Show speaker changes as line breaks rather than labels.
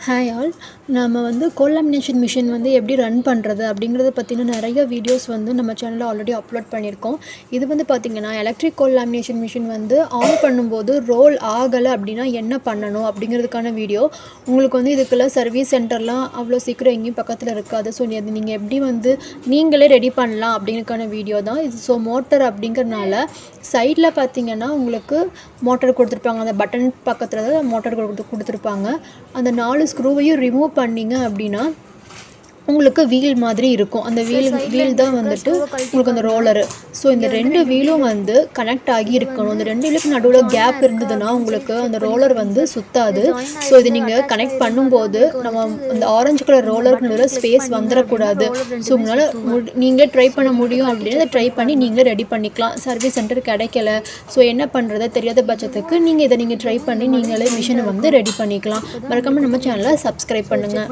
Hi all. நம்ம கோல் lamination machine எப்படி run பண்ணுறது அப்படிங்கிறத பற்றின நிறைய வீடியோஸ் நம்ம சேனலில் ஆல்ரெடி அப்லோட் பண்ணியிருக்கோம். இது பார்த்திங்கன்னா electric goal lamination machine on பண்ணும்போது ரோல் ஆகலை அப்படின்னா என்ன பண்ணணும் அப்படிங்கிறதுக்கான வீடியோ. உங்களுக்கு இதுக்கெல்லாம் சர்வீஸ் சென்டர்லாம் அவ்வளோ சீக்கிரம் எங்கேயும் பக்கத்தில் இருக்காது. ஸோ அது நீங்கள் எப்படி நீங்களே ரெடி பண்ணலாம் அப்படிங்கிறதுக்கான வீடியோ தான் இது. ஸோ மோட்டர் அப்படிங்கிறதுனால சைடில் பார்த்திங்கன்னா உங்களுக்கு மோட்டர் கொடுத்துருப்பாங்க. அந்த பட்டன் பக்கத்தில் தான் மோட்டர் கொடுத்துருப்பாங்க. அந்த 4 ஸ்க்ரூவையும் ரிமூவ் பண்ணிங்க அப்படின்னா உங்களுக்கு வீல் மாதிரி இருக்கும். அந்த வீல் தான் உங்களுக்கு அந்த ரோலரு. ஸோ இந்த 2 வீலும் கனெக்ட் ஆகி இருக்கணும். இந்த 2 வீலுக்கு நடுவில் கேப் இருந்ததுன்னா உங்களுக்கு அந்த ரோலர் சுத்தாது. ஸோ இது நீங்கள் கனெக்ட் பண்ணும்போது நம்ம அந்த ஆரஞ்சு கலர் ரோலருக்கு நடுவில் ஸ்பேஸ் வந்துடக்கூடாது. ஸோ உங்களால் நீங்களே ட்ரை பண்ண முடியும் அப்படின்னு அதை ட்ரை பண்ணி நீங்களே ரெடி பண்ணிக்கலாம். சர்வீஸ் சென்டர் கிடைக்கல, ஸோ என்ன பண்ணுறது தெரியாத பட்சத்துக்கு நீங்கள் ட்ரை பண்ணி நீங்களே மிஷினை ரெடி பண்ணிக்கலாம். மறக்காமல் நம்ம சேனலை சப்ஸ்கிரைப் பண்ணுங்கள்.